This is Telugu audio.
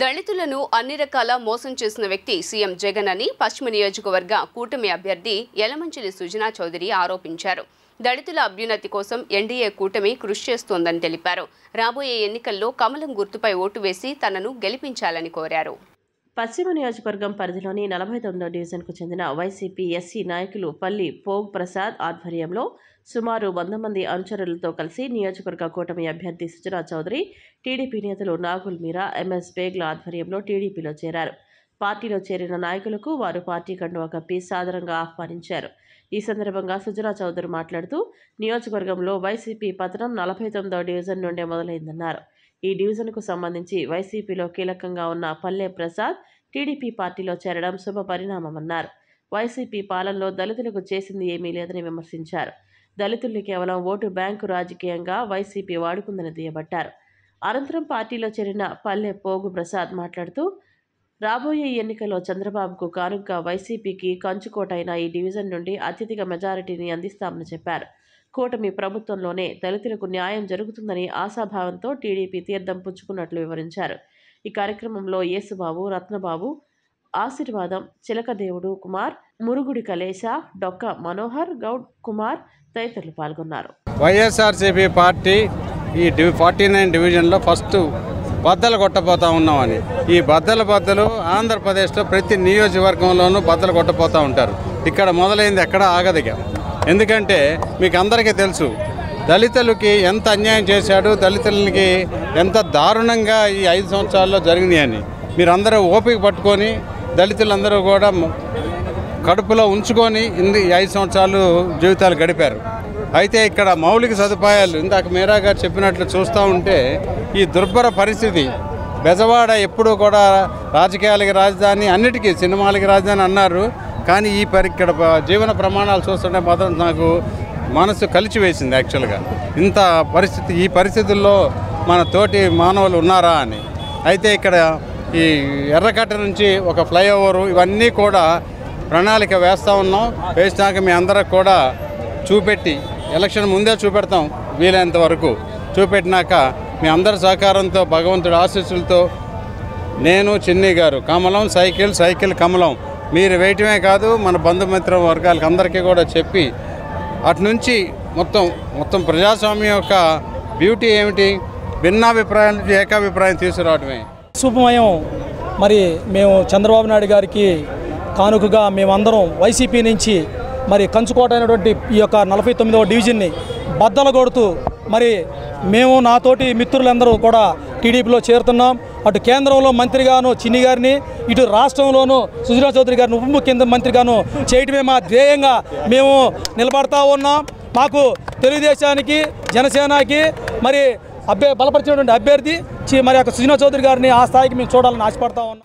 దళితులను అన్ని రకాల మోసం చేసిన వ్యక్తి సీఎం జగన్ అని పశ్చిమ నియోజకవర్గ కూటమి అభ్యర్థి యలమంచిలి సుజనా చౌదరి ఆరోపించారు. దళితుల అభ్యున్నతి కోసం ఎన్డీఏ కూటమి కృషి చేస్తోందని తెలిపారు. రాబోయే ఎన్నికల్లో కమలం గుర్తుపై ఓటు వేసి తనను గెలిపించాలని కోరారు. పశ్చిమ నియోజకవర్గం పరిధిలోని 49వ డివిజన్కు చెందిన వైసీపీ ఎస్సీ నాయకులు పల్లి పోగ్ ప్రసాద్ ఆధ్వర్యంలో సుమారు 100 మంది అనుచరులతో కలిసి నియోజకవర్గ కూటమి అభ్యర్థి సుజనా చౌదరి, టీడీపీ నేతలు నాగుల్ మీరా, ఎంఎస్ బేగ్ల ఆధ్వర్యంలో టీడీపీలో చేరారు. పార్టీలో చేరిన నాయకులకు వారు పార్టీ కండువా కప్పి సాదరంగా ఆహ్వానించారు. ఈ సందర్భంగా సుజనా చౌదరి మాట్లాడుతూ నియోజకవర్గంలో వైసీపీ పతనం 49వ డివిజన్ నుండే మొదలైందన్నారు. ఈ డివిజన్కు సంబంధించి వైసీపీలో కీలకంగా ఉన్న పల్లె ప్రసాద్ టీడీపీ పార్టీలో చేరడం శుభ పరిణామమన్నారు. వైసీపీ పాలనలో దళితులకు చేసింది ఏమీ లేదని విమర్శించారు. దళితుల్ని కేవలం ఓటు బ్యాంకు రాజకీయంగా వైసీపీ వాడుకుందని దుయ్యబట్టారు. అనంతరం పార్టీలో చేరిన పల్లె పోగు ప్రసాద్ మాట్లాడుతూ రాబోయే ఎన్నికల్లో చంద్రబాబుకు కానుగ్గా వైసీపీకి కంచుకోటైన ఈ డివిజన్ నుండి అత్యధిక మెజారిటీని అందిస్తామని చెప్పారు. కూటమి ప్రభుత్వంలోనే దళితులకు న్యాయం జరుగుతుందని ఆశాభావంతో టీడీపీ తీర్థం పుచ్చుకున్నట్లు వివరించారు. ఈ కార్యక్రమంలో యేసుబాబు, రత్నబాబు, ఆశీర్వాదం, చిలకదేవుడు కుమార్, మురుగుడి కలేశ, డొక్క మనోహర్ గౌడ్ కుమార్ తదితరులు పాల్గొన్నారు. వైఎస్ఆర్సీపీ పార్టీ ఈ 49 డివిజన్లో ఫస్ట్ బద్దలు కొట్టబోతా ఉన్నామని, ఈ బద్దలు ఆంధ్రప్రదేశ్లో ప్రతి నియోజకవర్గంలోనూ బద్దలు కొట్టబోతూ ఉంటారు. ఇక్కడ మొదలైంది ఎక్కడ ఆగదిగా. ఎందుకంటే మీకు అందరికీ తెలుసు దళితులకి ఎంత అన్యాయం చేశాడు, దళితులకి ఎంత దారుణంగా ఈ 5 సంవత్సరాల్లో జరిగినాయని మీరందరూ ఓపిక పట్టుకొని దళితులందరూ కూడా కడుపులో ఉంచుకొని ఈ 5 సంవత్సరాలు జీవితాలు గడిపారు. అయితే ఇక్కడ మౌలిక సదుపాయాలు ఇందాక మీరా గారు చెప్పినట్లు చూస్తూ ఉంటే ఈ దుర్భర పరిస్థితి, బెజవాడ ఎప్పుడూ కూడా రాజకీయాలకి రాజధాని, అన్నిటికీ సినిమాలకి రాజధాని అన్నారు. కానీ ఇక్కడ జీవన ప్రమాణాలు చూస్తుంటే మాత్రం నాకు మనసు కలిచివేసింది. యాక్చువల్గా ఇంత పరిస్థితి, ఈ పరిస్థితుల్లో మన తోటి మానవులు ఉన్నారా అని. అయితే ఇక్కడ ఈ ఎర్రకట్ట నుంచి ఒక ఫ్లైఓవరు ఇవన్నీ కూడా ప్రణాళిక వేస్తూ ఉన్నాం. వేసినాక మీ అందరికి కూడా చూపెట్టి ఎలక్షన్ ముందే చూపెడతాం, వీలైనంత వరకు చూపెట్టినాక మీ అందరి సహకారంతో భగవంతుడి ఆశీస్సులతో నేను, చిన్ని గారు, కమలం సైకిల్ కమలం మీరు వేయటమే కాదు మన బంధుమిత్ర వర్గాలకు అందరికీ కూడా చెప్పి అటు నుంచి మొత్తం ప్రజాస్వామ్యం యొక్క బ్యూటీ ఏమిటి, భిన్నాభిప్రాయాల నుంచి ఏకాభిప్రాయం తీసుకురావడమే శుభమయం. మరి మేము చంద్రబాబు నాయుడు గారికి కానుకగా మేమందరం వైసీపీ నుంచి మరి కంచుకోట అయినటువంటి ఈ యొక్క 49వ డివిజన్ని బద్దలు కొడుతూ మరి మేము నాతోటి మిత్రులందరూ కూడా టీడీపీలో చేరుతున్నాం. అటు కేంద్రంలో మంత్రిగాను చిన్ని గారిని, ఇటు రాష్ట్రంలోనూ సుజనా చౌదరి గారిని ఉప ముఖ్యమంత్రి మంత్రిగాను చేయటమే మా ధ్యేయంగా మేము నిలబడతా ఉన్నాం. మాకు తెలుగుదేశానికి, జనసేనకి మరి బలపరిచినటువంటి అభ్యర్థి మరి సుజనా చౌదరి గారిని ఆ స్థాయికి మేము చూడాలని ఆశపడతా ఉన్నాం.